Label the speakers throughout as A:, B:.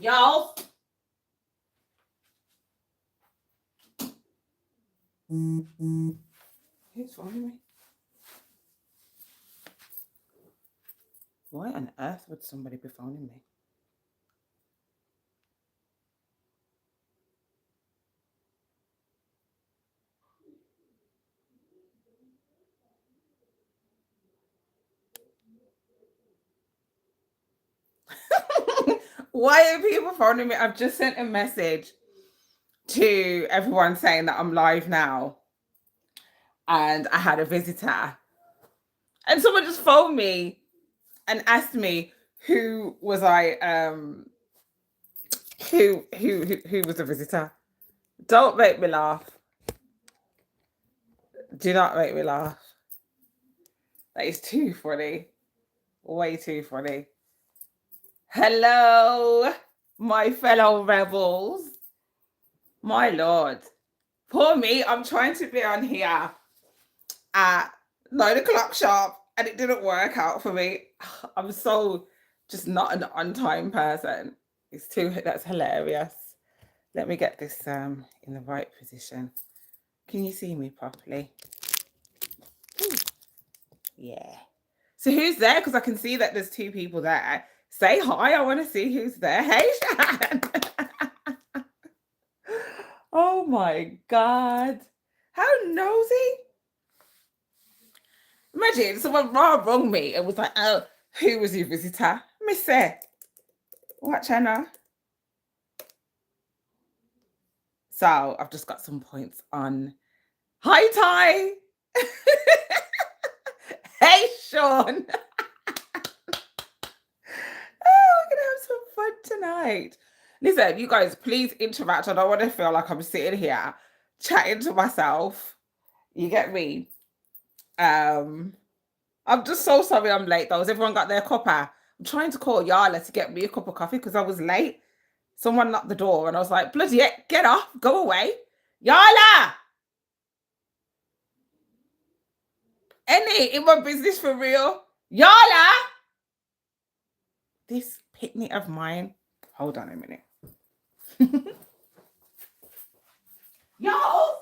A: Y'all. Who's phoning me? Why on earth would somebody be phoning me? Why are people phoning me? I've just sent a message to everyone saying that I'm live now. And I had a visitor. And someone just phoned me and asked me who was I who was the visitor. Don't make me laugh. Do not make me laugh. That is too funny. Way too funny. Hello, my fellow rebels. My lord. Poor me. I'm trying to be on here at 9 o'clock sharp and it didn't work out for me. I'm so just not an on-time person. That's hilarious. Let me get this in the right position. Can you see me properly? Ooh. Yeah. So who's there? Because I can see that there's two people there. Say hi. I want to see who's there. Hey, Shan. Oh my God. How nosy. Imagine someone rung me and was like, oh, who was your visitor? Missy. What channel? So I've just got some points on. Hi, Ty. Hey, Sean. Oh, we're going to have some fun tonight. Listen, you guys, please interact. I don't want to feel like I'm sitting here chatting to myself. You get me? I'm just so sorry I'm late though. Has everyone got their cuppa? I'm trying to call Yala to get me a cup of coffee because I was late. Someone knocked the door and I was like, bloody heck, get off, go away. Yala! Any in my business for real? Yala! This picnic of mine. Hold on a minute. Y'all!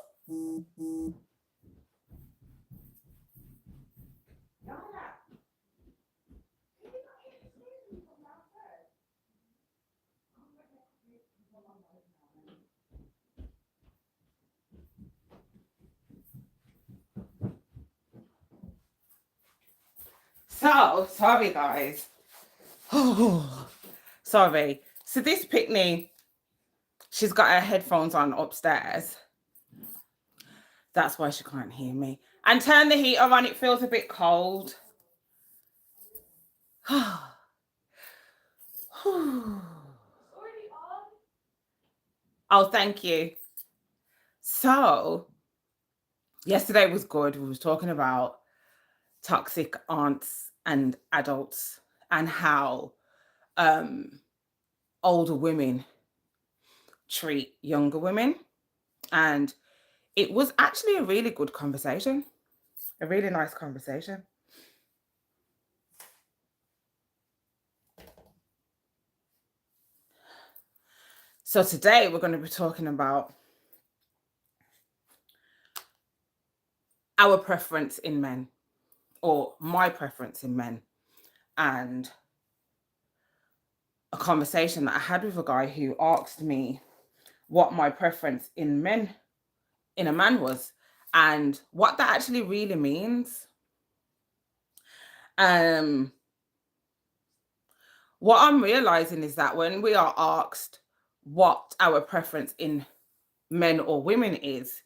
A: So, sorry guys. Oh, sorry. So this picnic, she's got her headphones on upstairs. That's why she can't hear me. And turn the heater on, it feels a bit cold. Oh, thank you. So, yesterday was good. We was talking about toxic aunts and adults and how older women treat younger women. And it was actually a really good conversation, a really nice conversation. So today we're going to be talking about our preference in men, or my preference in men, and a conversation that I had with a guy who asked me what my preference in a man was, and what that actually really means. What I'm realizing is that when we are asked what our preference in men or women is,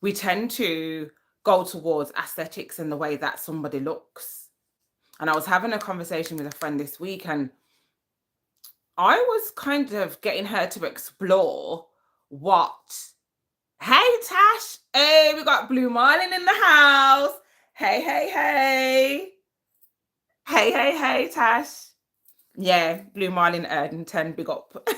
A: we tend to go towards aesthetics and the way that somebody looks. And I was having a conversation with a friend this week, and I was kind of getting her to explore what. Hey, Tash. Hey, we got Blue Marlin in the house. Hey, hey, hey. Hey, hey, hey, Tash. Yeah, Blue Marlin Erdington, big up.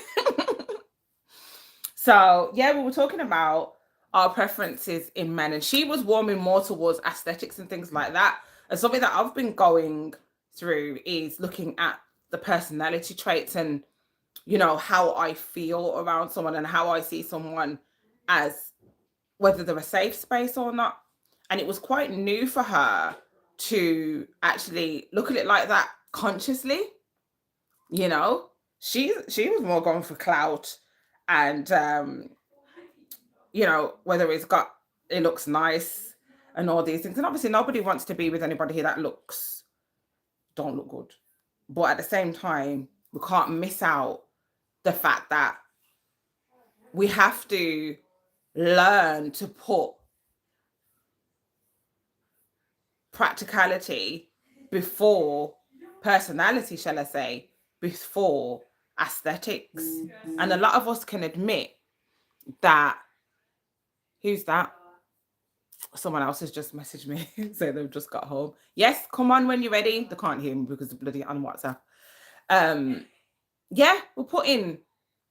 A: So, yeah, we were talking about our preferences in men, and she was warming more towards aesthetics and things like that. And something that I've been going through is looking at the personality traits and you know, how I feel around someone and how I see someone as whether they're a safe space or not. And it was quite new for her to actually look at it like that consciously, you know. She was more going for clout and you know, whether it looks nice and all these things. And obviously nobody wants to be with anybody that don't look good. But at the same time, we can't miss out the fact that we have to learn to put practicality before personality, shall I say, before aesthetics. And a lot of us can admit that. Who's that? Someone else has just messaged me. So they've just got home. Yes, come on when you're ready. They can't hear me because they're bloody on WhatsApp. Yeah, we're putting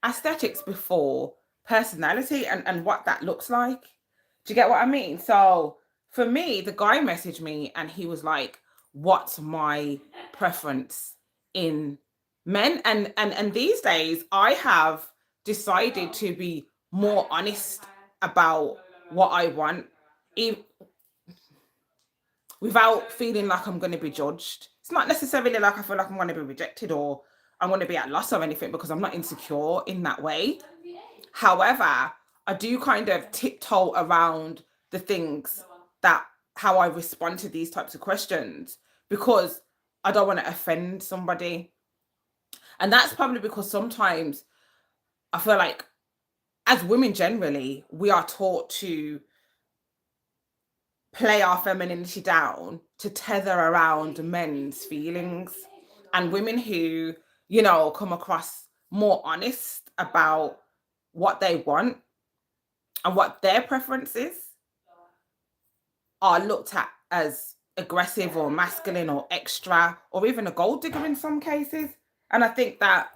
A: aesthetics before personality and what that looks like. Do you get what I mean? So for me, the guy messaged me and he was like, what's my preference in men? And these days I have decided to be more honest about what I want, without feeling like I'm going to be judged. It's not necessarily like I feel like I'm going to be rejected or I'm going to be at loss or anything, because I'm not insecure in that way. However, I do kind of tiptoe around the things that how I respond to these types of questions, because I don't want to offend somebody. And that's probably because sometimes I feel like as women generally, we are taught to play our femininity down to tether around men's feelings. And women who, you know, come across more honest about what they want and what their preferences are looked at as aggressive or masculine or extra or even a gold digger in some cases. And I think that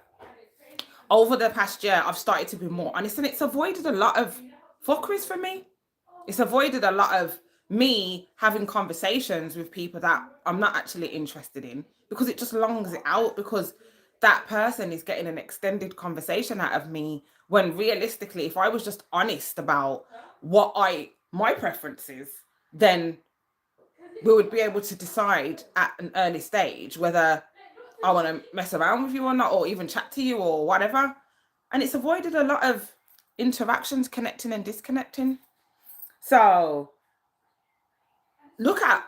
A: over the past year, I've started to be more honest, and it's avoided a lot of fuckeries for me. It's avoided a lot of me having conversations with people that I'm not actually interested in, because it just longs it out, because that person is getting an extended conversation out of me, when realistically, if I was just honest about what my preferences, then we would be able to decide at an early stage whether I want to mess around with you or not, or even chat to you or whatever. And it's avoided a lot of interactions, connecting and disconnecting. So look at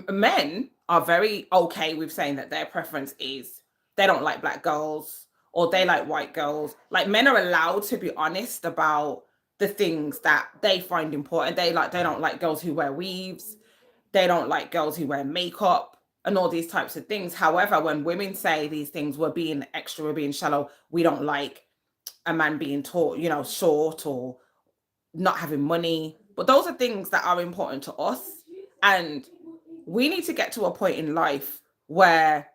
A: men are very okay with saying that their preference is they don't like black girls or they like white girls. Like, men are allowed to be honest about the things that they find important. They don't like girls who wear weaves. They don't like girls who wear makeup and all these types of things. However, when women say these things, we're being extra, we're being shallow, we don't like a man being taught, you know, short or not having money. But those are things that are important to us. And we need to get to a point in life where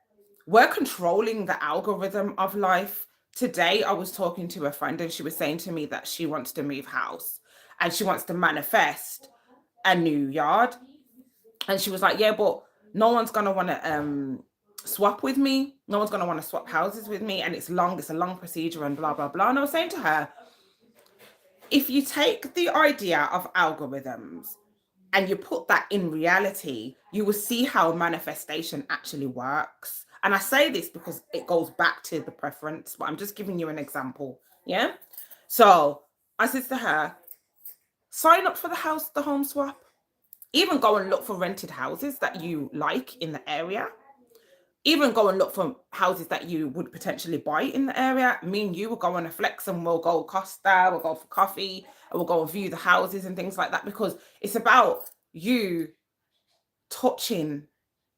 A: we're controlling the algorithm of life. Today, I was talking to a friend and she was saying to me that she wants to move house and she wants to manifest a new yard. And she was like, yeah, but no one's going to want to swap with me. No one's going to want to swap houses with me. And it's a long procedure and blah, blah, blah. And I was saying to her, if you take the idea of algorithms and you put that in reality, you will see how manifestation actually works. And I say this because it goes back to the preference, but I'm just giving you an example. Yeah. So I said to her, sign up for the home swap. Even go and look for rented houses that you like in the area. Even go and look for houses that you would potentially buy in the area. Me and you will go on a flex and we'll go Costa, we'll go for coffee, and we'll go and view the houses and things like that, because it's about you touching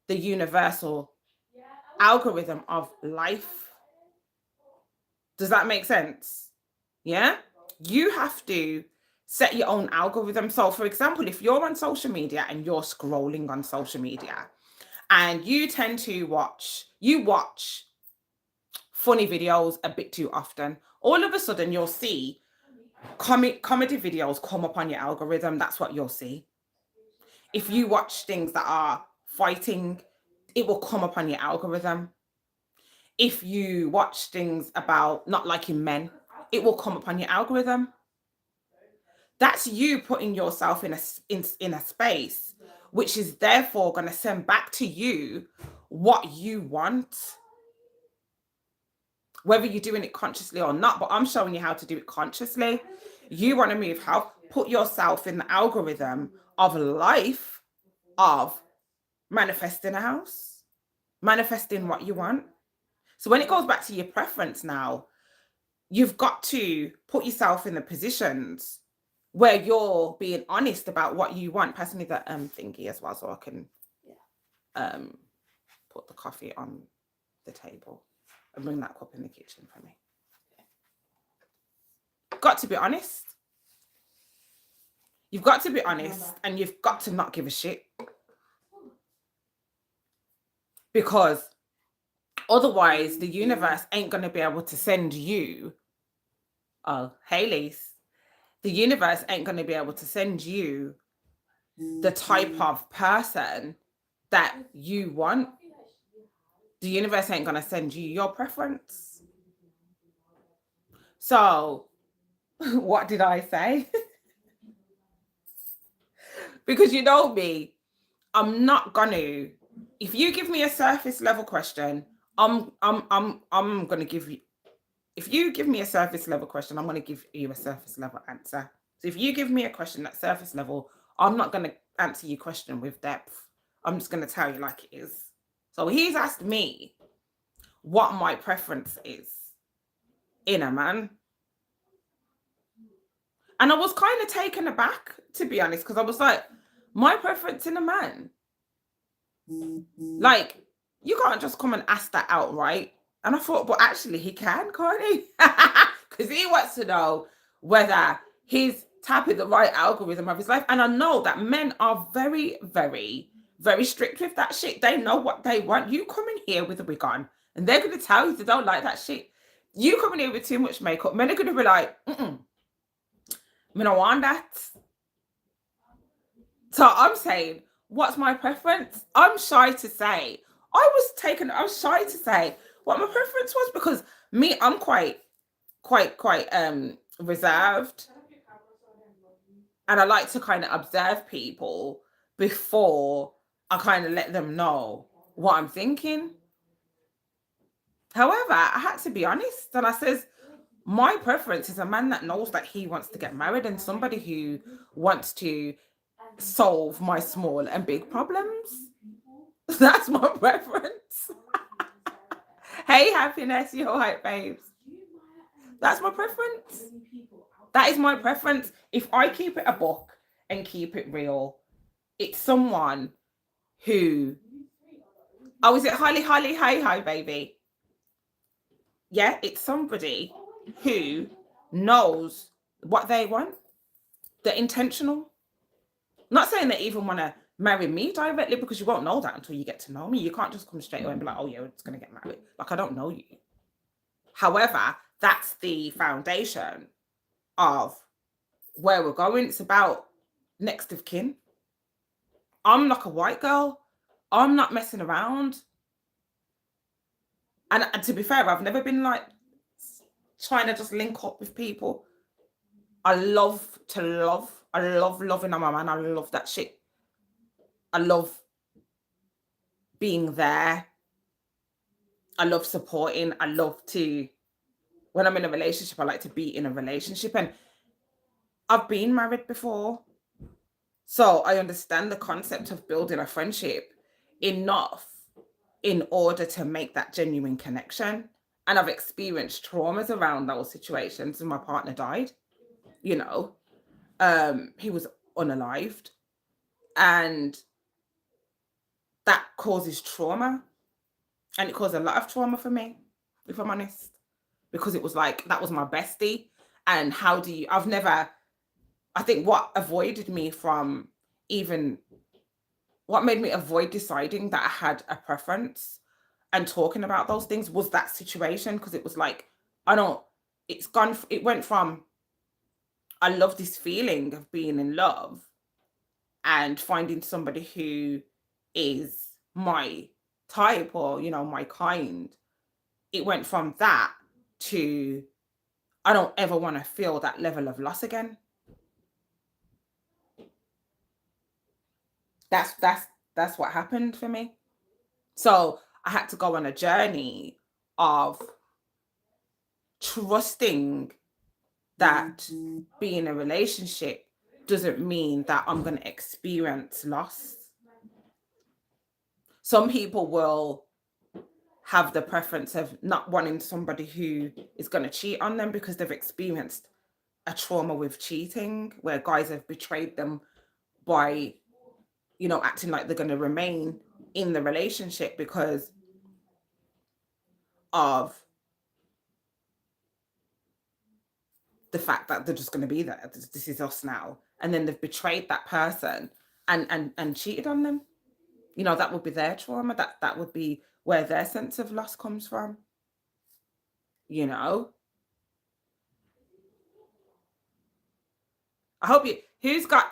A: the universal algorithm of life. Does that make sense? Yeah? You have to set your own algorithm. So, for example, if you're on social media and you're scrolling on social media and you tend to watch funny videos a bit too often, all of a sudden you'll see comedy videos come up on your algorithm. That's what you'll see. If you watch things that are fighting, it will come up on your algorithm. If you watch things about not liking men, it will come up on your algorithm. That's you putting yourself in a space which is therefore going to send back to you what you want, whether you're doing it consciously or not. But I'm showing you how to do it consciously. You want to move how put yourself in the algorithm of life, of manifesting a house, manifesting what you want. So when it goes back to your preference now, you've got to put yourself in the positions where you're being honest about what you want. Pass me the thingy as well so I can put the coffee on the table and bring that cup in the kitchen for me. Got to be honest. You've got to be honest, and you've got to not give a shit. Because otherwise the universe ain't going to be able to send you, oh, hey Lise, the universe ain't going to be able to send you the type of person that you want. The universe ain't going to send you your preference. So what did I say? Because you know me, I'm not gonna, if you give me a surface level question, I'm gonna give you, if you give me a surface level question, I'm gonna give you a surface level answer. So if you give me a question that's surface level, I'm not gonna answer your question with depth. I'm just gonna tell you like it is. So he's asked me what my preference is in a man. And I was kind of taken aback, to be honest, because I was like, my preference in a man? Like, you can't just come and ask that outright. And I thought, but actually he can, can't he? Because he wants to know whether he's tapping the right algorithm of his life. And I know that men are very, very, very strict with that shit. They know what they want. You come in here with a wig on and they're going to tell you they don't like that shit. You come in here with too much makeup, men are going to be like, I don't want that. So I'm saying, what's my preference? I'm shy to say. I was shy to say what my preference was because me, I'm quite reserved. And I like to kind of observe people before I kind of let them know what I'm thinking. However, I had to be honest. And I says, my preference is a man that knows that he wants to get married and somebody who wants to solve my small and big problems. That's my preference. Hey, happiness, you all right, babes? That's my preference. That is my preference. If I keep it a book and keep it real, it's someone who, oh, is it Holly, hi, baby? Yeah, it's somebody who knows what they want. They're intentional. Not saying they even want to marry me directly because you won't know that until you get to know me. You can't just come straight away and be like, oh yeah, we're just going to get married. Like, I don't know you. However, that's the foundation of where we're going. It's about next of kin. I'm like a white girl. I'm not messing around. And to be fair, I've never been like trying to just link up with people. I love to love. I love loving on my man. I love that shit. I love being there. I love supporting. I love to, when I'm in a relationship, I like to be in a relationship. And I've been married before. So I understand the concept of building a friendship enough in order to make that genuine connection. And I've experienced traumas around those situations. And my partner died, you know, he was unalived. And that causes trauma. And it caused a lot of trauma for me, if I'm honest, because it was like, that was my bestie. And how do you, I think what avoided me from even, what made me avoid deciding that I had a preference and talking about those things was that situation. Because it was like, it went from, I love this feeling of being in love and finding somebody who is my type or, you know, my kind, it went from that to I don't ever want to feel that level of loss again. That's what happened for me. So I had to go on a journey of trusting that being in a relationship doesn't mean that I'm going to experience loss. Some people will have the preference of not wanting somebody who is going to cheat on them because they've experienced a trauma with cheating, where guys have betrayed them by, acting like they're going to remain in the relationship because of the fact that they're just going to be there. This is us now. And then they've betrayed that person and cheated on them. That would be their trauma. That would be where their sense of loss comes from. I hope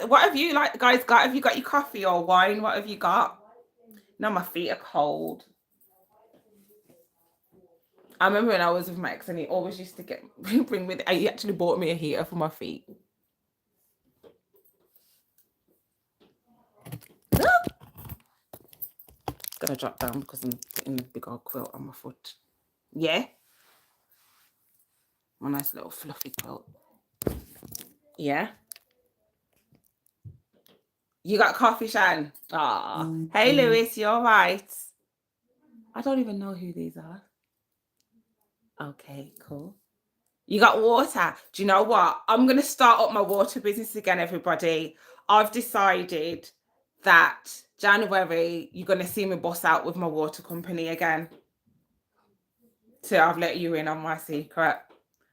A: what have you guys got? Have you got your coffee or wine? What have you got? Now my feet are cold. I remember when I was with my ex and he always used to bring me, he actually bought me a heater for my feet. Gonna drop down because I'm putting the big old quilt on my foot. Yeah. My nice little fluffy quilt. Yeah. You got coffee, Shan? Ah. Hey, Lewis, you all right? I don't even know who these are. Okay, cool. You got water. Do you know what? I'm going to start up my water business again, everybody. I've decided that January, you're going to see me boss out with my water company again. So I've let you in on my secret.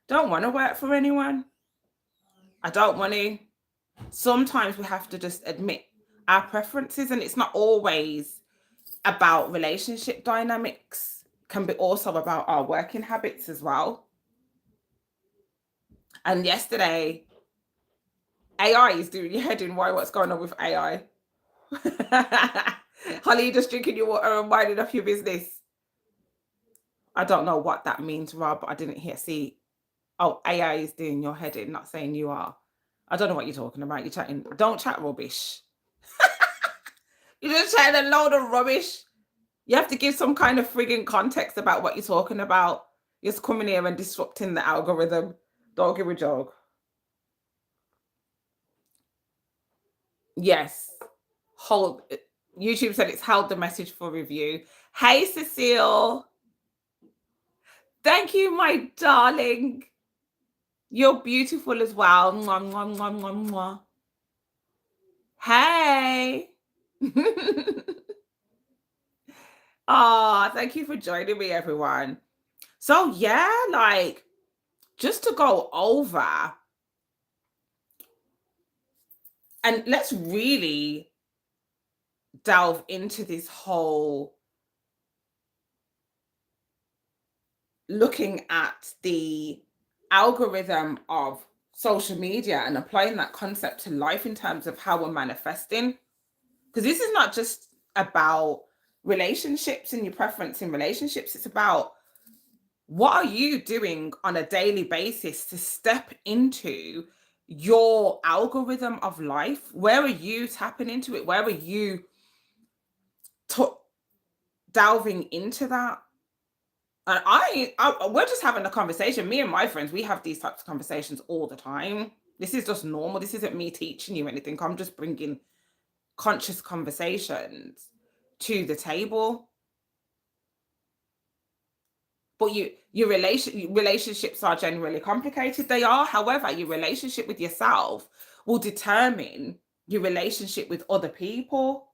A: Don't want to work for anyone. I don't want to. Sometimes we have to just admit our preferences, and it's not always about relationship dynamics. It can be also about our working habits as well. And yesterday, AI is doing your head in. Why? What's going on with AI? Holly, you just drinking your water and winding up your business. I don't know what that means, Rob. I didn't see. Oh, AI is doing your head in, not saying you are. I don't know what you're talking about. You're chatting. Don't chat rubbish. You're just chatting a load of rubbish. You have to give some kind of frigging context about what you're talking about. You're just coming here and disrupting the algorithm. Don't give a joke. Yes. YouTube said it's held the message for review. Hey, Cecile. Thank you, my darling. You're beautiful as well. Mwah, mwah, mwah, mwah, mwah. Hey. Thank you for joining me, everyone. So yeah, just to go over, and let's really delve into this whole looking at the algorithm of social media and applying that concept to life in terms of how we're manifesting. Because this is not just about relationships and your preference in relationships. It's about what are you doing on a daily basis to step into your algorithm of life? Where are you tapping into it? Where are you delving into that? And we're just having a conversation. Me and my friends, we have these types of conversations all the time. This is just normal. This isn't me teaching you anything. I'm just bringing conscious conversations to the table. But your relationships are generally complicated. They are. However, your relationship with yourself will determine your relationship with other people.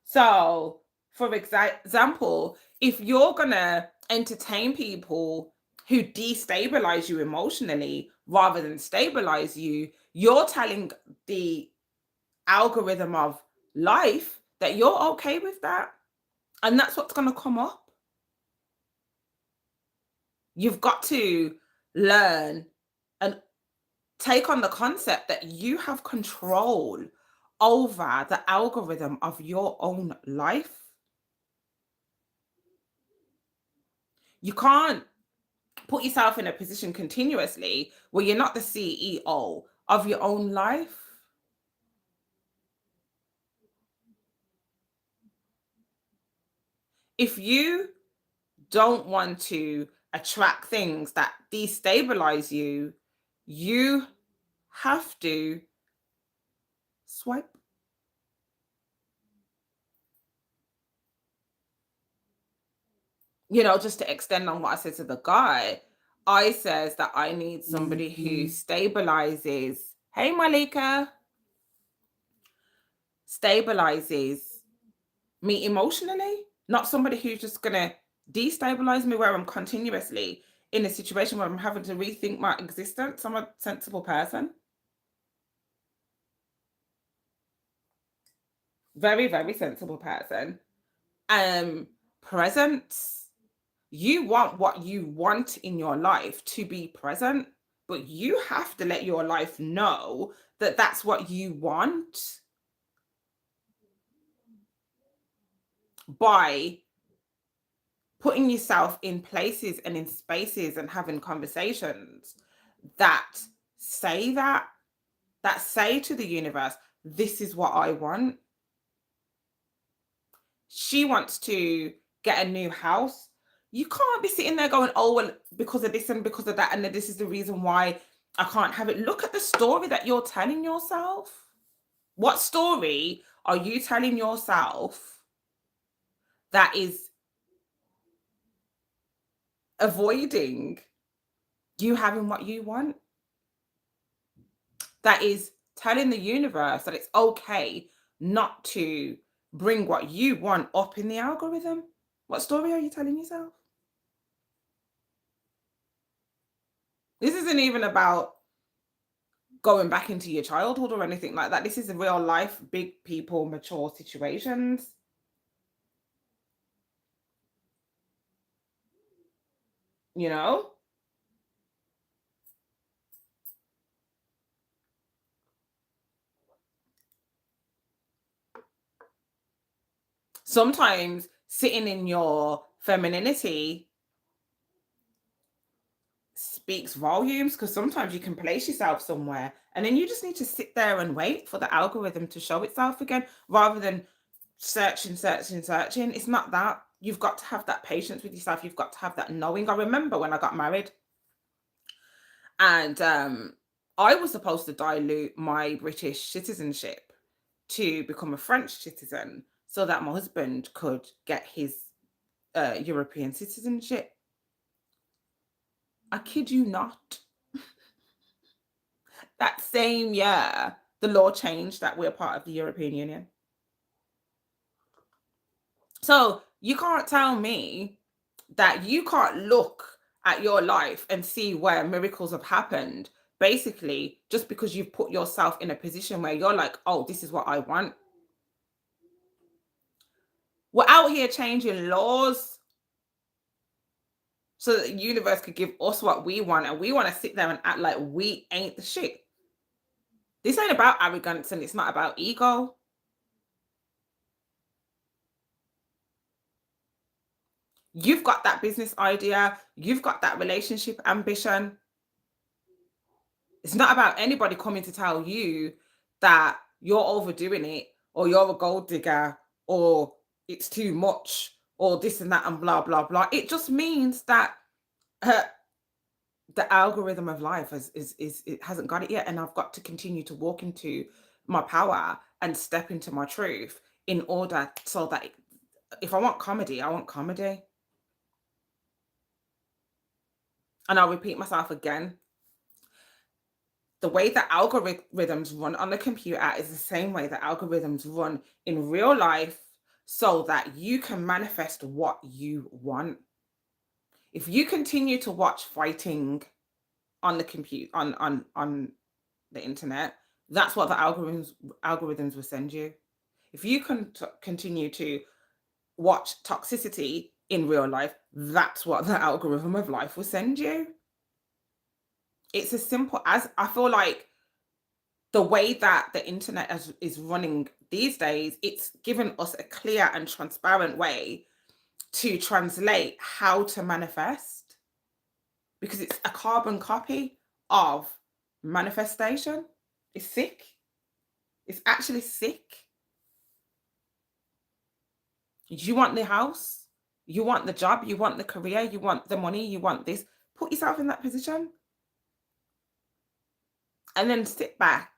A: So, for example, if you're going to entertain people who destabilize you emotionally rather than stabilize you, you're telling the algorithm of life that you're okay with that. And that's what's going to come up. You've got to learn and take on the concept that you have control over the algorithm of your own life. You can't put yourself in a position continuously where you're not the CEO of your own life. If you don't want to attract things that destabilize you, you have to swipe. Just to extend on what I said to the guy, I says that I need somebody who stabilizes. Hey, Malika, stabilizes me emotionally, not somebody who's just gonna destabilize me where I'm continuously in a situation where I'm having to rethink my existence. I'm a sensible person. Very, very sensible person. Presence. You want what you want in your life to be present, but you have to let your life know that that's what you want by putting yourself in places and in spaces and having conversations that say that say to the universe, this is what I want. She wants to get a new house. You can't be sitting there going, oh, well, because of this and because of that, and this is the reason why I can't have it. Look at the story that you're telling yourself. What story are you telling yourself that is avoiding you having what you want? That is telling the universe that it's okay not to bring what you want up in the algorithm. What story are you telling yourself? This isn't even about going back into your childhood or anything like that. This is a real life, big people, mature situations. You know? Sometimes sitting in your femininity speaks volumes because sometimes you can place yourself somewhere and then you just need to sit there and wait for the algorithm to show itself again rather than searching. It's not that. You've got to have that patience with yourself. You've got to have that knowing. I remember when I got married and I was supposed to dilute my British citizenship to become a French citizen so that my husband could get his European citizenship. I kid you not. That same year, the law changed that we're part of the European Union. So you can't tell me that you can't look at your life and see where miracles have happened, basically, just because you've put yourself in a position where you're like, oh, this is what I want. We're out here changing laws so that the universe could give us what we want, and we want to sit there and act like we ain't the shit. This ain't about arrogance and it's not about ego. You've got that business idea, you've got that relationship ambition. It's not about anybody coming to tell you that you're overdoing it or you're a gold digger or it's too much or this and that and blah, blah, blah. It just means that uh, the algorithm of life is it hasn't got it yet. And I've got to continue to walk into my power and step into my truth in order so that if I want comedy, I want comedy. And I'll repeat myself again. The way that algorithms run on the computer is the same way that algorithms run in real life so that you can manifest what you want. If you continue to watch fighting on the computer on the internet, that's what the algorithms will send you. If you can continue to watch toxicity in real life, that's what the algorithm of life will send you. It's as simple as I feel like the way that the internet is running these days, it's given us a clear and transparent way to translate how to manifest. because it's a carbon copy of manifestation. It's sick. It's actually sick. You want the house, you want the job, you want the career, you want the money, you want this. Put yourself in that position and then sit back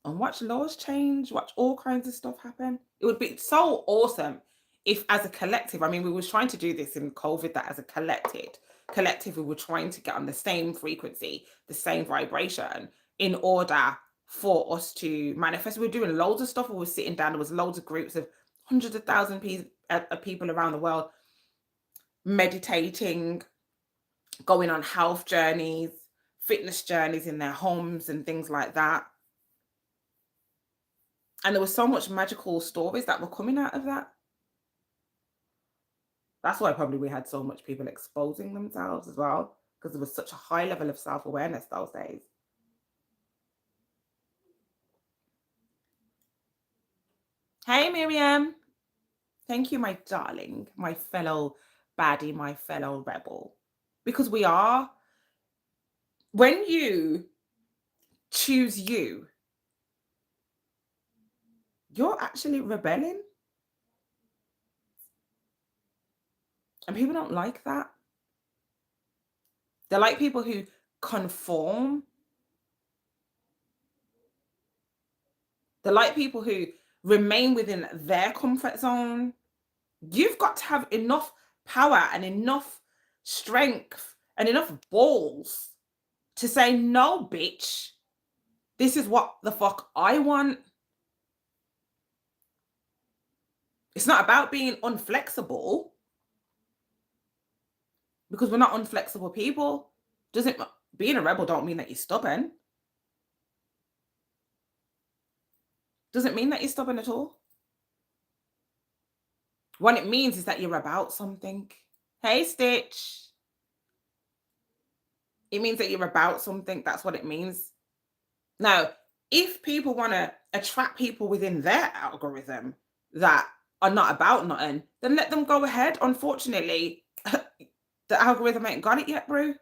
A: and watch laws change, watch all kinds of stuff happen. It would be so awesome if, as a collective, I mean, we were trying to do this in COVID, that as a collective, we were trying to get on the same frequency, the same vibration, in order for us to manifest. We were doing loads of stuff. We were sitting down. There was loads of groups of hundreds of thousands of people around the world meditating, going on health journeys, fitness journeys in their homes and things like that. And there was so much magical stories that were coming out of that. That's why probably we had so much people exposing themselves as well, because there was such a high level of self-awareness those days. Hey, Miriam. Thank you, my darling, my fellow baddie, my fellow rebel. Because we are, when you choose you, you're actually rebelling. And people don't like that. They're like people who conform. They're like people who remain within their comfort zone. You've got to have enough power and enough strength and enough balls to say, no, bitch, this is what the fuck I want. It's not about being unflexible, because we're not unflexible people. Being a rebel don't mean that you're stubborn. Doesn't mean that you're stubborn at all. What it means is that you're about something. Hey, Stitch. It means that you're about something. That's what it means. Now, if people want to attract people within their algorithm that are not about nothing, then let them go ahead. Unfortunately, the algorithm ain't got it yet, bro.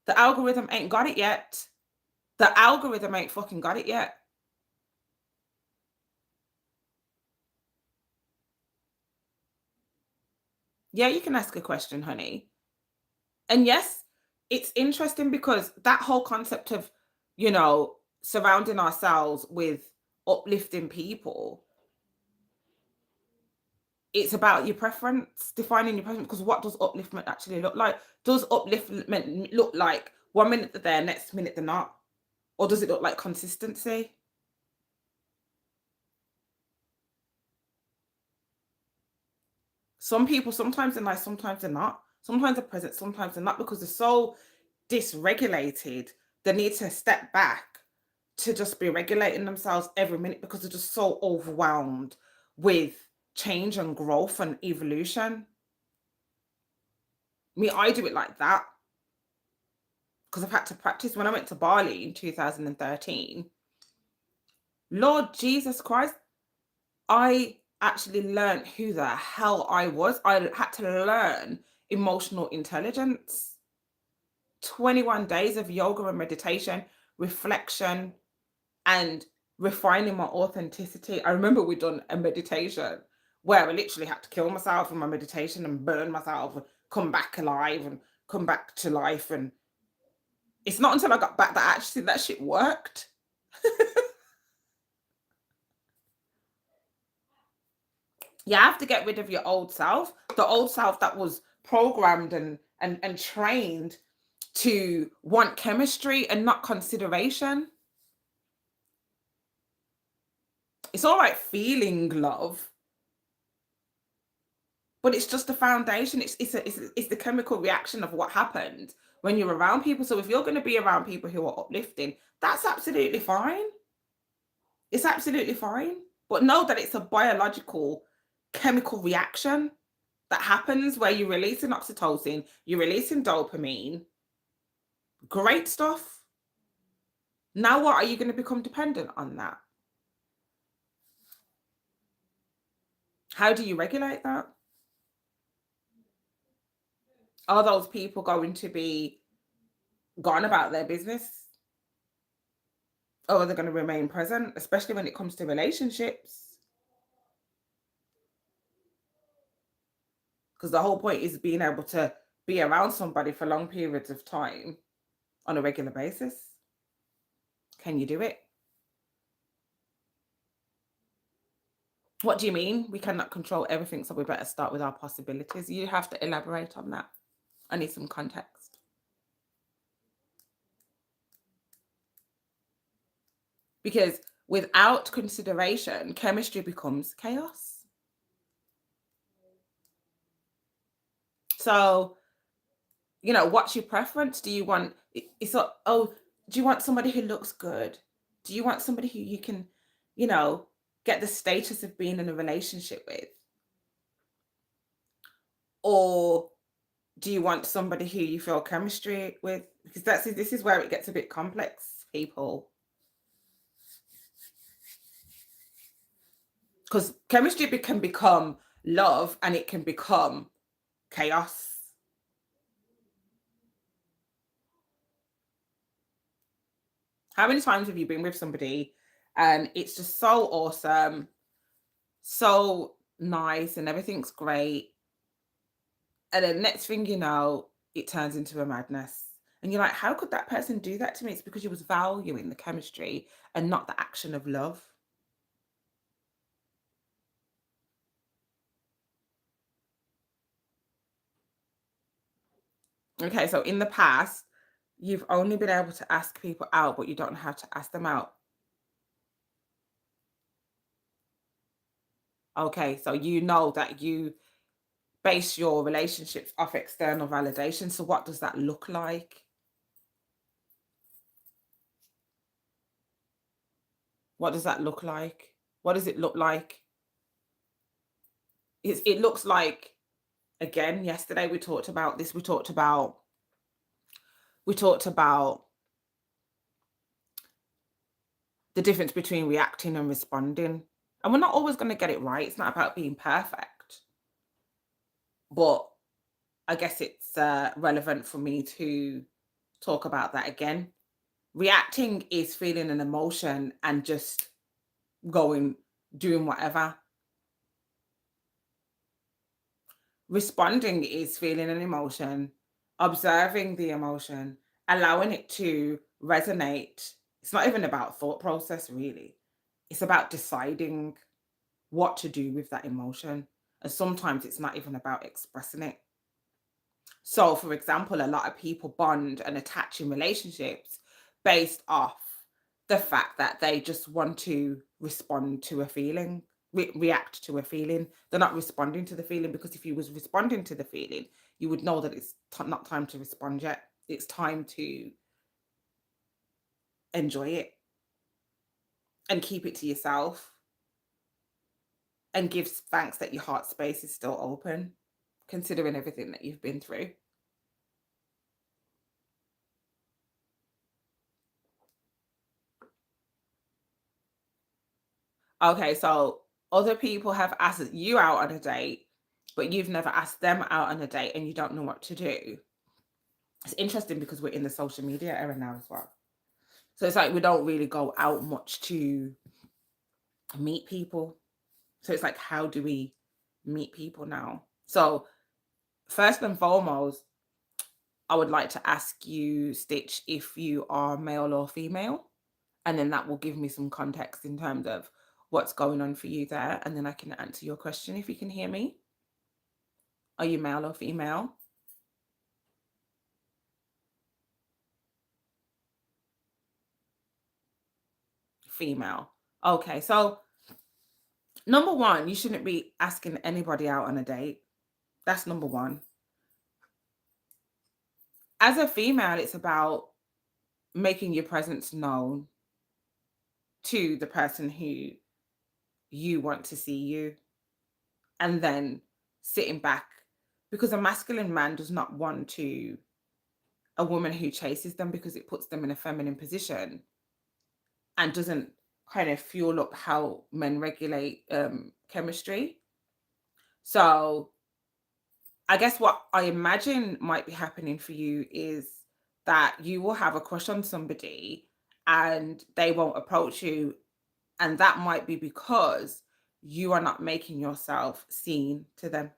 A: The algorithm ain't got it yet. The algorithm ain't fucking got it yet. Yeah, you can ask a question, honey. And yes, it's interesting because that whole concept of, surrounding ourselves with uplifting people, it's about your preference, defining your preference. Because what does upliftment actually look like? Does upliftment look like 1 minute they're there, next minute they're not? Or does it look like consistency? Some people, sometimes they're nice, sometimes they're not. Sometimes they're present, sometimes they're not, because they're so dysregulated. They need to step back to just be regulating themselves every minute, because they're just so overwhelmed with change and growth and evolution. I do it like that because I've had to practice. When I went to Bali in 2013, Lord Jesus Christ, I actually learned who the hell I was. I had to learn emotional intelligence. 21 days of yoga and meditation, reflection, and refining my authenticity. I remember we'd done a meditation where I literally had to kill myself in my meditation and burn myself and come back alive and come back to life. And it's not until I got back that actually that shit worked. You have to get rid of your old self, the old self that was programmed and trained to want chemistry and not consideration. It's all right feeling love, but it's just the foundation. It's the chemical reaction of what happened when you're around people. So if you're going to be around people who are uplifting, that's absolutely fine. It's absolutely fine. But know that it's a biological chemical reaction that happens where you're releasing oxytocin, you're releasing dopamine. Great stuff. Now what, are you going to become dependent on that? How do you regulate that? Are those people going to be gone about their business? Or are they going to remain present, especially when it comes to relationships? Because the whole point is being able to be around somebody for long periods of time on a regular basis. Can you do it? What do you mean? We cannot control everything, so we better start with our possibilities. You have to elaborate on that. I need some context. Because without consideration, chemistry becomes chaos. So, what's your preference? Do you want it's not, oh, do you want somebody who looks good? Do you want somebody who you can, you know, get the status of being in a relationship with? Or do you want somebody who you feel chemistry with? Because this is where it gets a bit complex, people. Because chemistry can become love and it can become chaos. How many times have you been with somebody and it's just so awesome, so nice, and everything's great? And then next thing you know, it turns into a madness. And you're like, how could that person do that to me? It's because you was valuing the chemistry and not the action of love. Okay, so in the past, you've only been able to ask people out, but you don't know how to ask them out. Okay, so you know that you base your relationships off external validation. So what does that look like? What does that look like? What does it look like? It looks like, again, yesterday we talked about this. We talked about the difference between reacting and responding. And we're not always going to get it right. It's not about being perfect. But I guess it's relevant for me to talk about that again. Reacting is feeling an emotion and just going, doing whatever. Responding is feeling an emotion, observing the emotion, allowing it to resonate. It's not even about thought process, really. It's about deciding what to do with that emotion. And sometimes it's not even about expressing it. So, for example, a lot of people bond and attach in relationships based off the fact that they just want to respond to a feeling, react to a feeling. They're not responding to the feeling, because if you was responding to the feeling, you would know that it's not time to respond yet. It's time to enjoy it and keep it to yourself and give thanks that your heart space is still open, considering everything that you've been through. Okay, so other people have asked you out on a date, but you've never asked them out on a date and you don't know what to do. It's interesting because we're in the social media era now as well. So it's like we don't really go out much to meet people. So it's like, how do we meet people now? So, first and foremost, I would like to ask you, Stitch, if you are male or female. And then that will give me some context in terms of what's going on for you there. And then I can answer your question if you can hear me. Are you male or female? Female. Okay, so number one, you shouldn't be asking anybody out on a date. That's number one. As a female, it's about making your presence known to the person who you want to see you, and then sitting back, because a masculine man does not want to a woman who chases them, because it puts them in a feminine position and doesn't kind of fuel up how men regulate chemistry. So I guess what I imagine might be happening for you is that you will have a crush on somebody and they won't approach you. And that might be because you are not making yourself seen to them.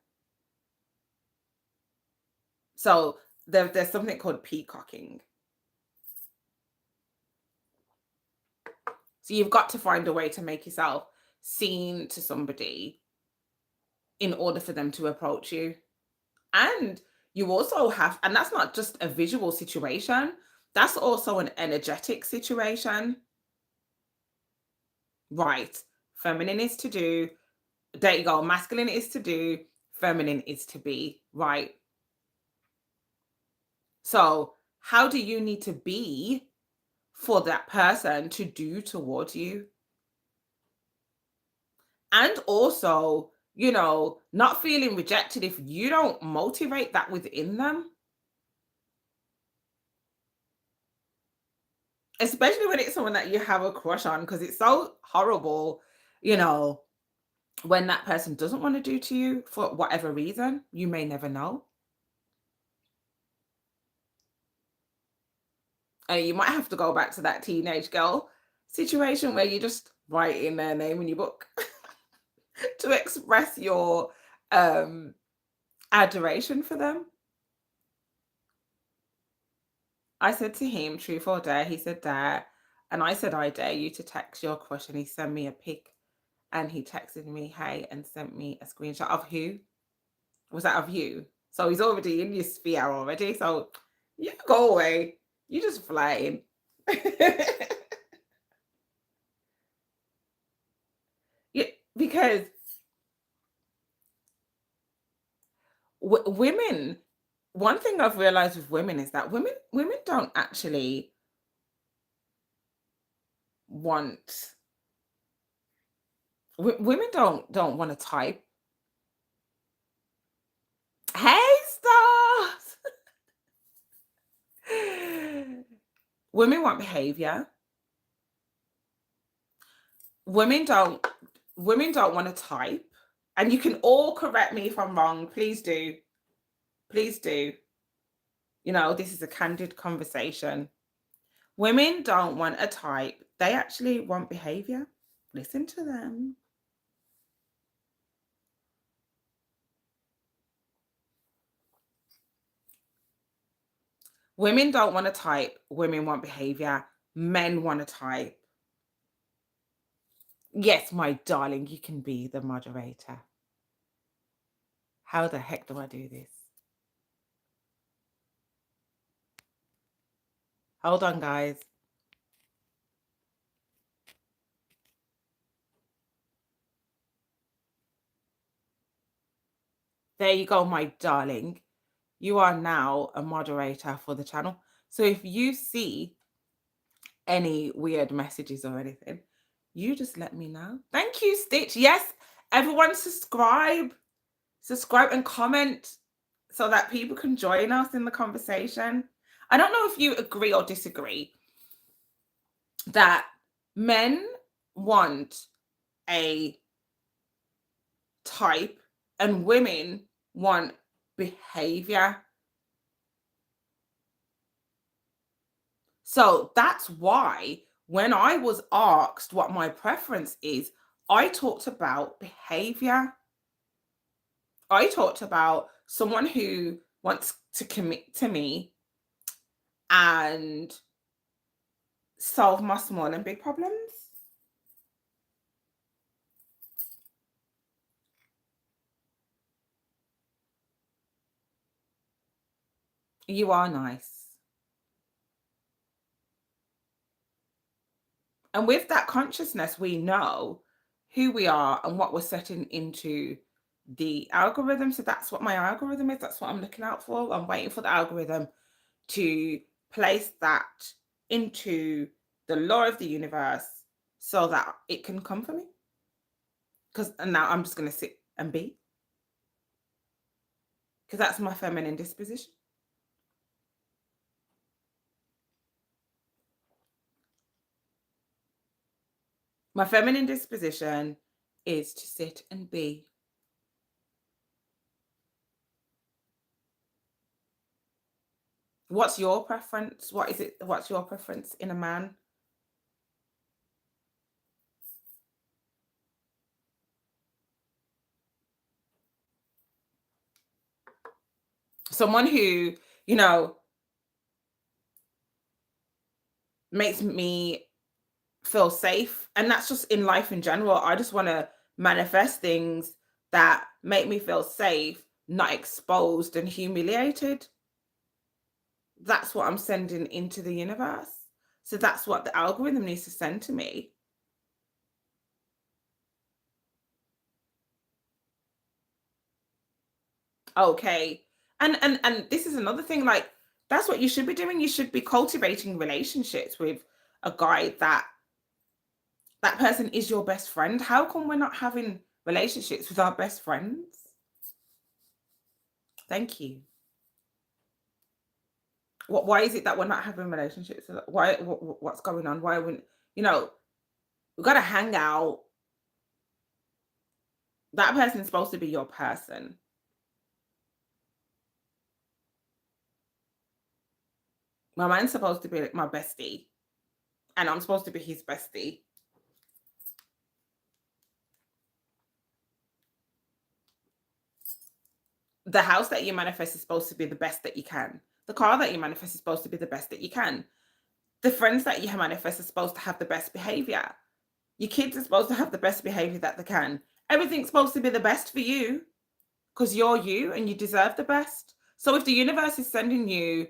A: So there's something called peacocking. So you've got to find a way to make yourself seen to somebody in order for them to approach you. And you also have, and that's not just a visual situation, that's also an energetic situation. Right. Feminine is to do, there you go. Masculine is to do, feminine is to be. Right. So, how do you need to be for that person to do towards you? And also, not feeling rejected if you don't motivate that within them, especially when it's someone that you have a crush on, because it's so horrible, you know, when that person doesn't want to do to you for whatever reason. You may never know. And you might have to go back to that teenage girl situation where you just write in their name in your book to express your um adoration for them. I said to him, truth or dare, he said dare. And I said, I dare you to text your crush. And he sent me a pic and he texted me, hey, and sent me a screenshot of who? Was that of you? So he's already in your sphere already. So you go away. You just flying. Yeah, because women, one thing I've realized with women is that women don't actually want women don't want to type. Hey, stars. Women want behavior. Women don't women don't want to type. And you can all correct me if I'm wrong. Please do. Please do. This is a candid conversation. Women don't want a type. They actually want behavior. Listen to them. Women don't want to type. Women want behavior. Men want to type. Yes, my darling, you can be the moderator. How the heck do I do this? Hold on, guys. There you go, my darling. You are now a moderator for the channel. So if you see any weird messages or anything, you just let me know. Thank you, Stitch. Yes, everyone subscribe and comment so that people can join us in the conversation. I don't know if you agree or disagree that men want a type and women want behavior. So that's why when I was asked what my preference is, I talked about behavior. I talked about someone who wants to commit to me and solve my small and big problems. You are nice. And with that consciousness, we know who we are and what we're setting into the algorithm. So that's what my algorithm is. That's what I'm looking out for. I'm waiting for the algorithm to place that into the law of the universe so that it can come for me. Because now I'm just going to sit and be. Because that's my feminine disposition. My feminine disposition is to sit and be. What's your preference? What is it? What's your preference in a man? Someone who, you know, makes me feel safe. And that's just in life in general. I just want to manifest things that make me feel safe, not exposed and humiliated. That's what I'm sending into the universe. So that's what the algorithm needs to send to me. Okay. And this is another thing, like that's what you should be doing. You should be cultivating relationships with a guy that person is your best friend. How come we're not having relationships with our best friends? Thank you. Why is it that we're not having relationships? Why what's going on? Why wouldn't you know, we got to hang out. That person's supposed to be your person. My man's supposed to be like my bestie, and I'm supposed to be his bestie. The house that you manifest is supposed to be the best that you can. The car that you manifest is supposed to be the best that you can. The friends that you manifest are supposed to have the best behavior. Your kids are supposed to have the best behavior that they can. Everything's supposed to be the best for you because you're you and you deserve the best. So if the universe is sending you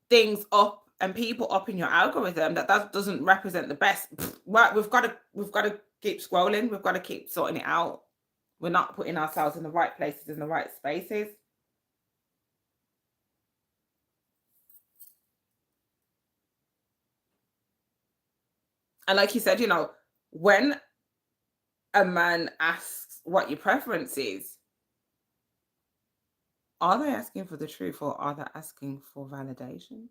A: things up and people up in your algorithm that doesn't represent the best, right, we've got to keep scrolling. We've got to keep sorting it out. We're not putting ourselves in the right places, in the right spaces. And like you said, when a man asks what your preference is, are they asking for the truth or are they asking for validation?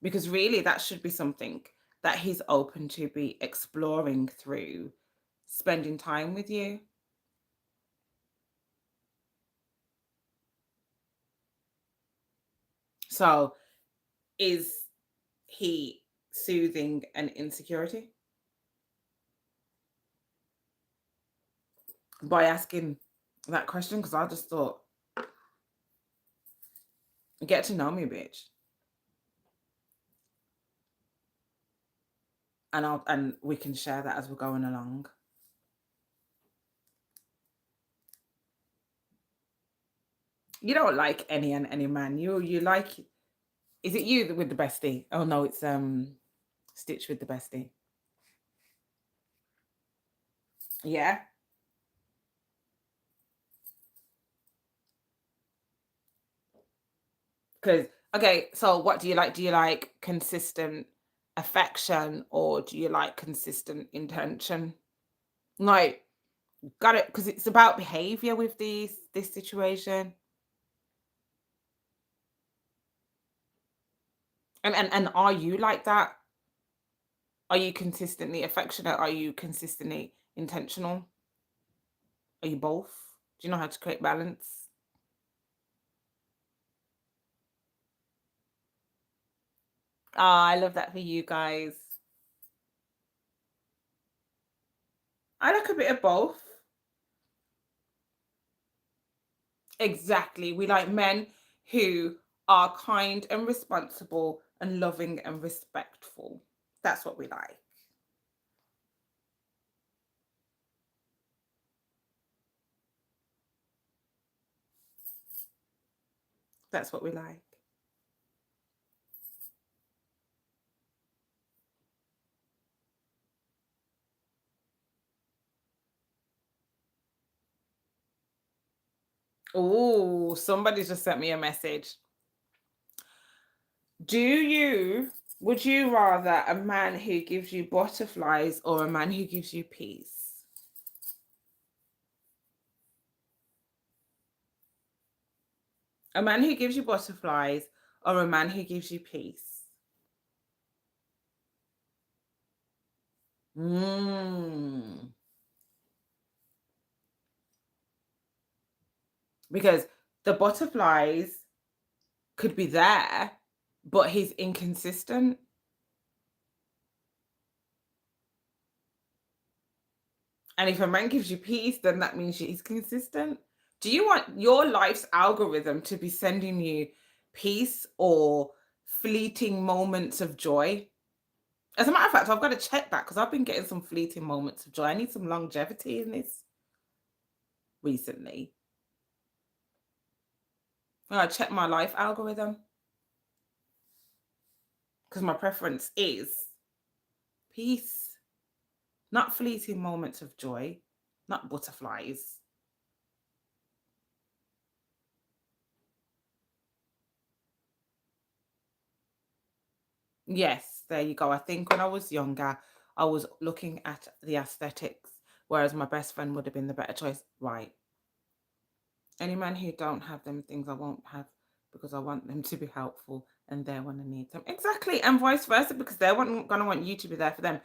A: Because really, that should be something that he's open to be exploring through spending time with you. So, is he soothing an insecurity by asking that question? Because I just thought, get to know me, bitch, and we can share that as we're going along. You don't like any man. You like, is it you with the bestie? Oh no, it's Stitch with the bestie. Yeah. Because okay, so what do you like? Do you like consistent affection or do you like consistent intention? Like, got it, because it's about behavior with this situation. And are you like that? Are you consistently affectionate? Are you consistently intentional? Are you both? Do you know how to create balance? Ah, I love that for you guys. I like a bit of both. Exactly. We like men who are kind and responsible and loving and respectful. That's what we like. That's what we like. Oh, somebody just sent me a message. Would you rather a man who gives you butterflies or a man who gives you peace? A man who gives you butterflies or a man who gives you peace? Mm. Because the butterflies could be there, but he's inconsistent. And if a man gives you peace, then that means he's consistent. Do you want your life's algorithm to be sending you peace or fleeting moments of joy? As a matter of fact, I've got to check that because I've been getting some fleeting moments of joy. I need some longevity in this recently. I check my life algorithm because my preference is peace, not fleeting moments of joy, not butterflies. Yes, there you go. I think when I was younger, I was looking at the aesthetics, whereas my best friend would have been the better choice. Right. Any man who don't have them things I won't have because I want them to be helpful and they're when I need them. Exactly. And vice versa, because they're gonna want you to be there for them.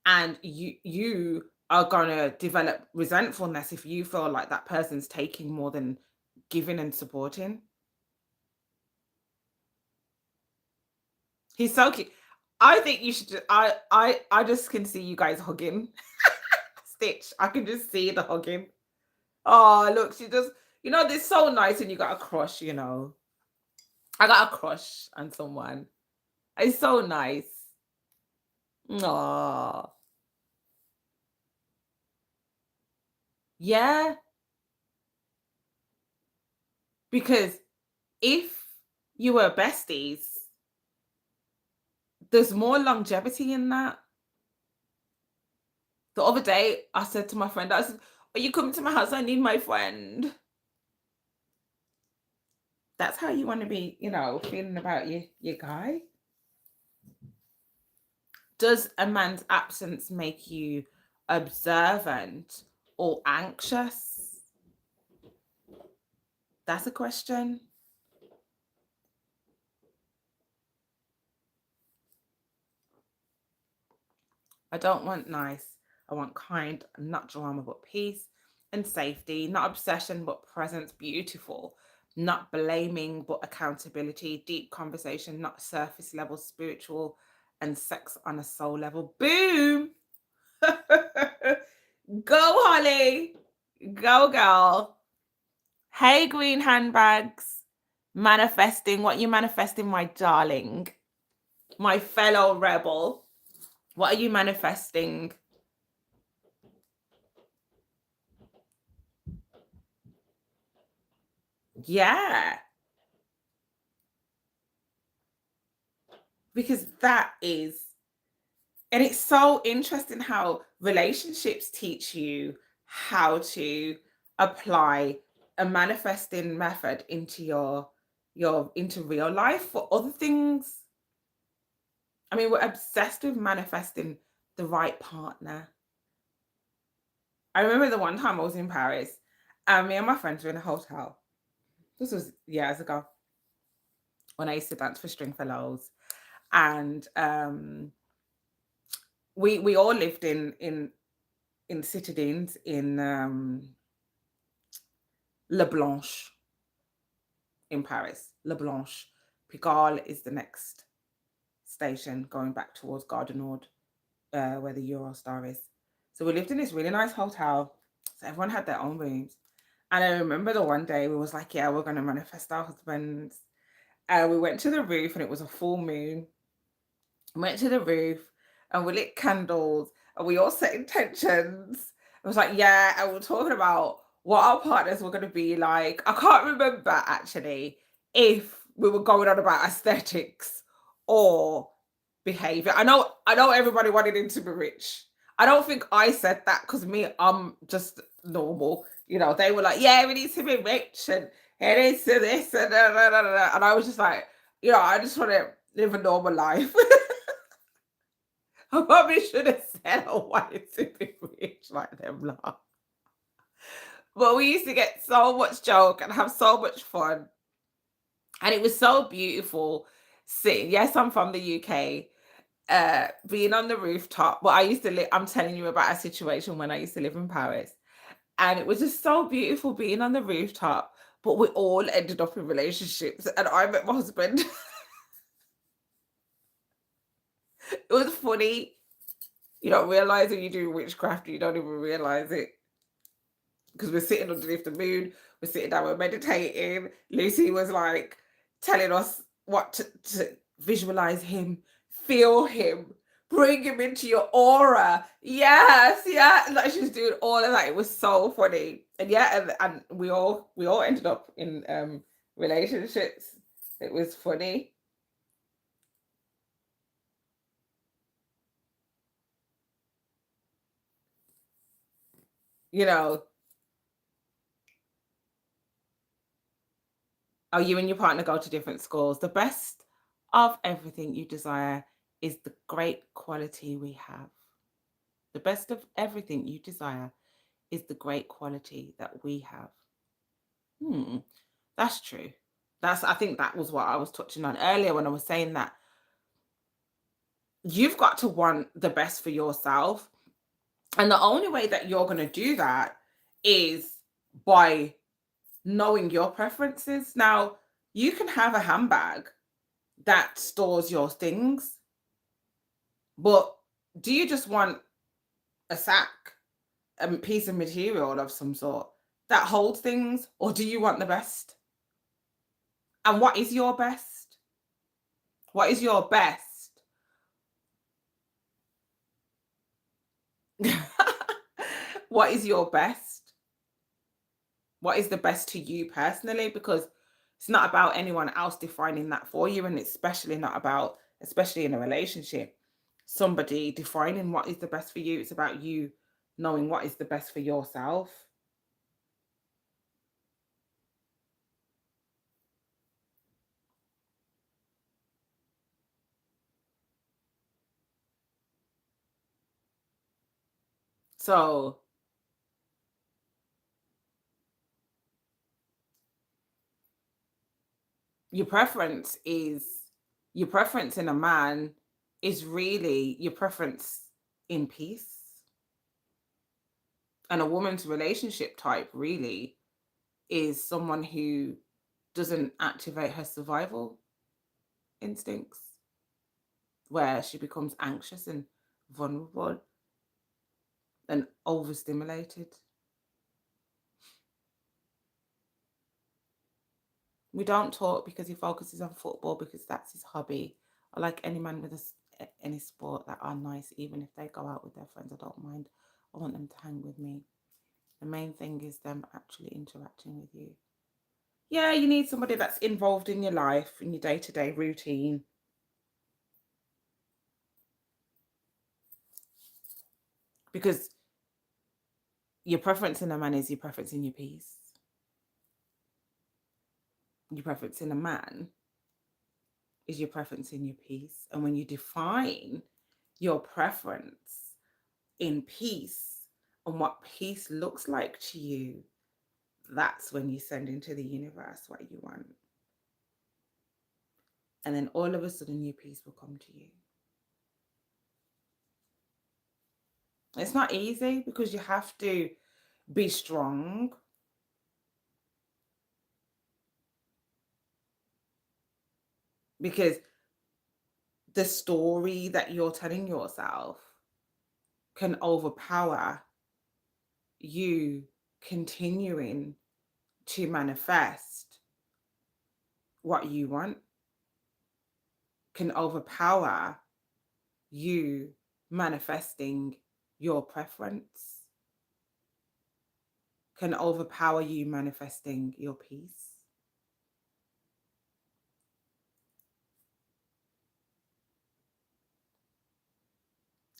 A: And you are gonna develop resentfulness if you feel like that person's taking more than giving and supporting. He's so cute. I think you should I just can see you guys hugging. Stitch. I can just see the hugging. Oh, look, she just, this so nice when you got a crush. I got a crush on someone. It's so nice. Oh, yeah. Because if you were besties, there's more longevity in that. The other day, I said to my friend, I said, "Are you coming to my house? I need my friend." That's how you want to be, feeling about your guy. Does a man's absence make you observant or anxious? That's a question. I don't want nice. I want kind, not drama, but peace and safety, not obsession, but presence, beautiful, not blaming, but accountability, deep conversation, not surface level, spiritual, and sex on a soul level. Boom! Go, Holly. Go, girl. Hey, green handbags. Manifesting. What you manifesting, my darling? My fellow rebel. What are you manifesting? Yeah. Because that is, and it's so interesting how relationships teach you how to apply a manifesting method into your into real life for other things. I mean, we're obsessed with manifesting the right partner. I remember the one time I was in Paris, and me and my friends were in a hotel. This was years ago when I used to dance for Stringfellows, and we all lived in citadines in La Blanche in Paris. La Blanche. Pigalle is the next station going back towards Gare du Nord, where the Eurostar is. So we lived in this really nice hotel. So everyone had their own rooms. And I remember the one day we was like, yeah, we're gonna manifest our husbands. And we went to the roof and it was a full moon. Went to the roof and we lit candles and we all set intentions. It was like, yeah, and we're talking about what our partners were going to be like. I can't remember actually if we were going on about aesthetics or behavior. I know everybody wanted him to be rich. I don't think I said that because me, I'm just normal. They were like, yeah, we need to be rich and it needs to this and da, da, da, da. And I was just like, I just want to live a normal life. I probably should have said I wanted to be rich like them lot. But we used to get so much joke and have so much fun. And it was so beautiful seeing. Yes, I'm from the UK. being on the rooftop. But I used to live, I'm telling you about a situation when I used to live in Paris. And it was just so beautiful being on the rooftop. But we all ended up in relationships. And I met my husband. It was funny. You don't realize when you do witchcraft, you don't even realize it. Because we're sitting underneath the moon, we're sitting down, we're meditating. Lucy was like telling us what to visualize him, feel him, bring him into your aura. Yes, yeah. Like she was doing all of that. It was so funny. And yeah, and we all ended up in relationships. It was funny. You know, oh, you and your partner go to different schools. The best of everything you desire is the great quality we have. The best of everything you desire is the great quality that we have. Hmm, that's true. I think that was what I was touching on earlier when I was saying that you've got to want the best for yourself. And the only way that you're going to do that is by knowing your preferences. Now, you can have a handbag that stores your things, but do you just want a sack, a piece of material of some sort that holds things, or do you want the best? And what is your best? What is your best? What is your best? What is the best to you personally? Because it's not about anyone else defining that for you, and it's especially not about, especially in a relationship, somebody defining what is the best for you. It's about you knowing what is the best for yourself. So your preference is your preference in a man is really your preference in peace. And a woman's relationship type really is someone who doesn't activate her survival instincts, where she becomes anxious and vulnerable and overstimulated. We don't talk because he focuses on football because that's his hobby. I like any man with any sport that are nice, even if they go out with their friends. I don't mind. I want them to hang with me. The main thing is them actually interacting with you. Yeah, you need somebody that's involved in your life, in your day to day routine. Because your preference in a man is your preference in your peace. Your preference in a man is your preference in your peace. And when you define your preference in peace and what peace looks like to you, that's when you send into the universe what you want. And then all of a sudden, your peace will come to you. It's not easy because you have to be strong. Because the story that you're telling yourself can overpower you continuing to manifest what you want, can overpower you manifesting your preference, can overpower you manifesting your peace.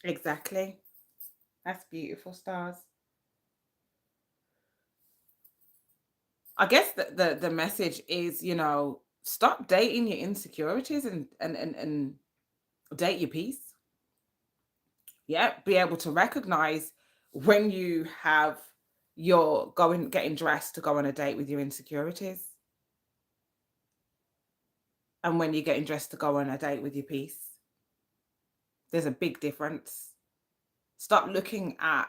A: Exactly. That's beautiful, stars. I guess the message is, stop dating your insecurities and date your peace. Yeah, be able to recognize when you have you're going getting dressed to go on a date with your insecurities, and when you're getting dressed to go on a date with your peace. There's a big difference. Stop looking at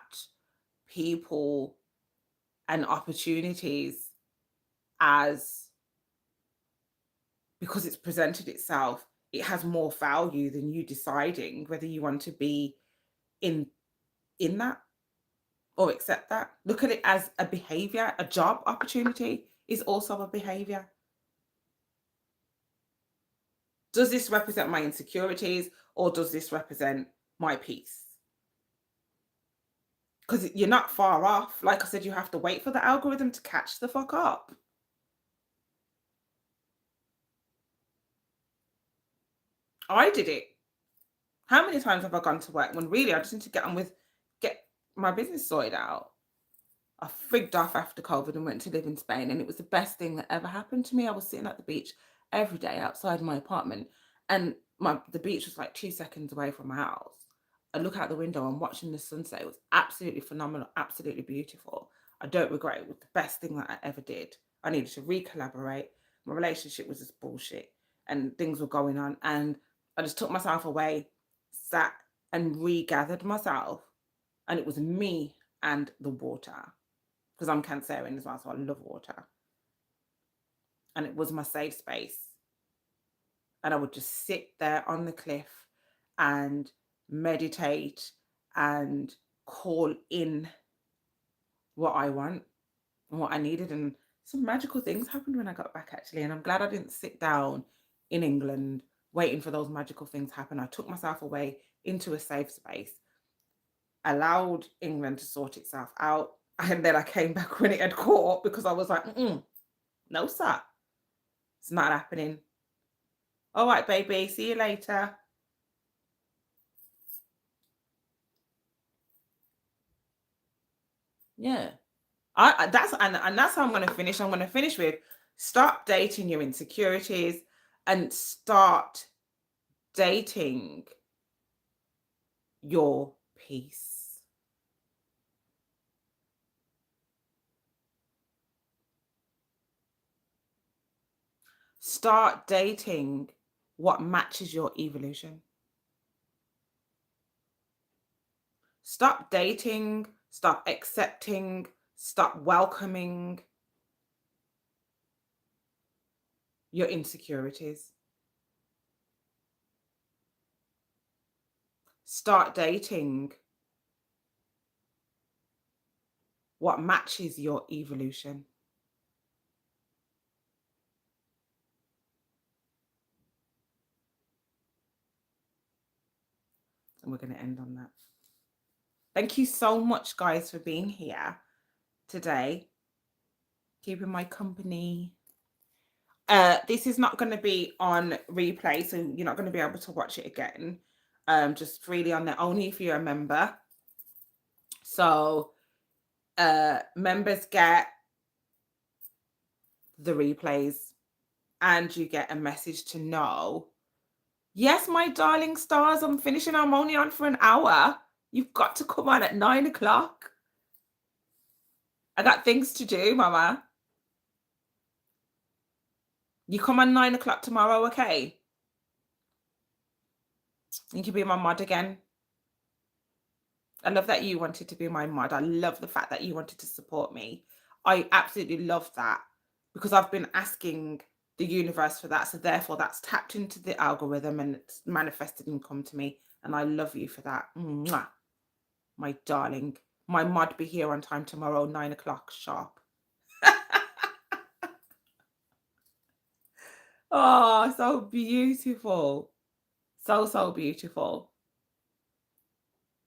A: people and opportunities as, because it's presented itself, it has more value than you deciding whether you want to be in that or accept that. Look at it as a behavior. A job opportunity is also a behavior. Does this represent my insecurities, or does this represent my peace? Because you're not far off. Like I said, you have to wait for the algorithm to catch the fuck up. I did it. How many times have I gone to work when really I just need to get my business sorted out? I frigged off after COVID and went to live in Spain, and it was the best thing that ever happened to me. I was sitting at the beach every day outside my apartment, and the beach was like 2 seconds away from my house. I look out the window, I'm watching the sunset. It was absolutely phenomenal, absolutely beautiful. I don't regret it. It was the best thing that I ever did. I needed to recollaborate. My relationship was just bullshit, and things were going on, and I just took myself away, sat and regathered myself, and it was me and the water, because I'm Cancerian as well, so I love water. And it was my safe space. And I would just sit there on the cliff and meditate and call in what I want and what I needed. And some magical things happened when I got back, actually. And I'm glad I didn't sit down in England waiting for those magical things to happen. I took myself away into a safe space, allowed England to sort itself out. And then I came back when it had caught, because I was like, no, sir, it's not happening. All right, baby, see you later. Yeah. That's how I'm gonna finish. I'm gonna finish with, stop dating your insecurities and start dating your peace. Start dating what matches your evolution. Stop dating, stop accepting, stop welcoming your insecurities. Start dating what matches your evolution. And we're going to end on that. Thank you so much, guys, for being here today, keeping my company. This is not going to be on replay, so you're not going to be able to watch it again. Just freely on there, only if you're a member. So members get the replays, and you get a message to know, yes, my darling stars, I'm finishing. I'm only on for an hour. You've got to come on at 9 o'clock. I got things to do, mama. You come on 9 o'clock tomorrow, okay? You can be my mod again. I love that you wanted to be my mod. I love the fact that you wanted to support me. I absolutely love that, because I've been asking the universe for that. So therefore that's tapped into the algorithm and it's manifested and come to me. And I love you for that. Mwah. My darling. My mod be here on time tomorrow, 9 o'clock sharp. Oh, so beautiful. So, so beautiful.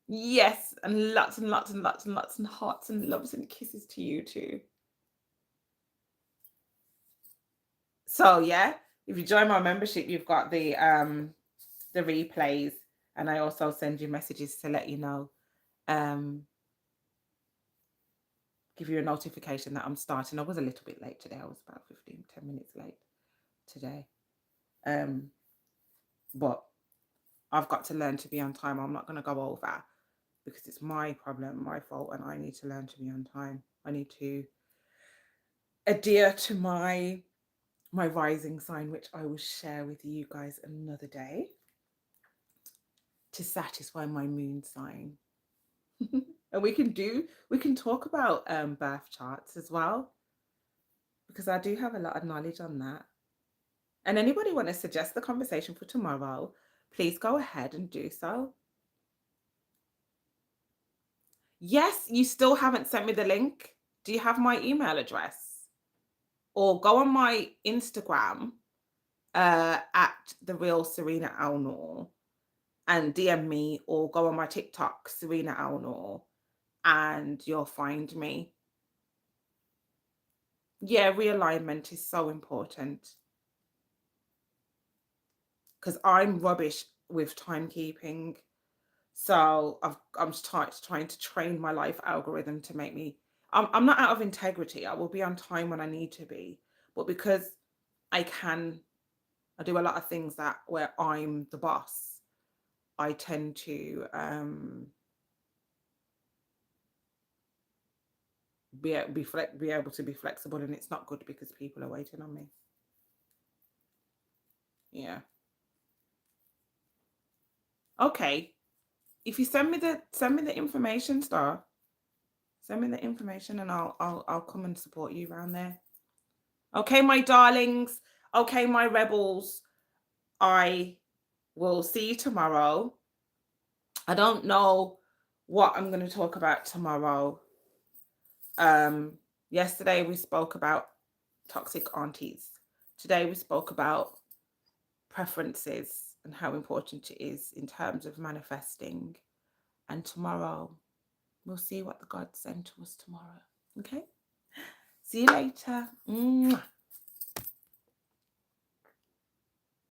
A: Yes, and lots and lots and lots and lots and hearts and loves and kisses to you too. So yeah, if you join my membership, you've got the replays, and I also send you messages to let you know, give you a notification that I'm starting. I was a little bit late today. I was about 10 minutes late today. But I've got to learn to be on time. I'm not going to go over, because it's my problem, my fault, and I need to learn to be on time. I need to adhere to my rising sign, which I will share with you guys another day. to satisfy my moon sign. And we can talk about birth charts as well, because I do have a lot of knowledge on that. And anybody want to suggest the conversation for tomorrow, please go ahead and do so. Yes, you still haven't sent me the link. Do you have my email address? Or go on my Instagram at the real Sereena Noor and DM me, or go on my TikTok, Sereena Noor, and you'll find me. Yeah, realignment is so important, because I'm rubbish with timekeeping. So I'm trying to train my life algorithm to make me. I'm not out of integrity. I will be on time when I need to be, but because I can, I do a lot of things that where I'm the boss. I tend to be able to be flexible, and it's not good because people are waiting on me. Yeah. Okay. If you send me the information, Star. Send me the information, and I'll come and support you around there. Okay, my darlings. Okay, my rebels. I will see you tomorrow. I don't know what I'm going to talk about tomorrow. Yesterday we spoke about toxic aunties. Today we spoke about preferences and how important it is in terms of manifesting. And tomorrow we'll see what the gods send to us tomorrow. Okay? See you later. Mwah.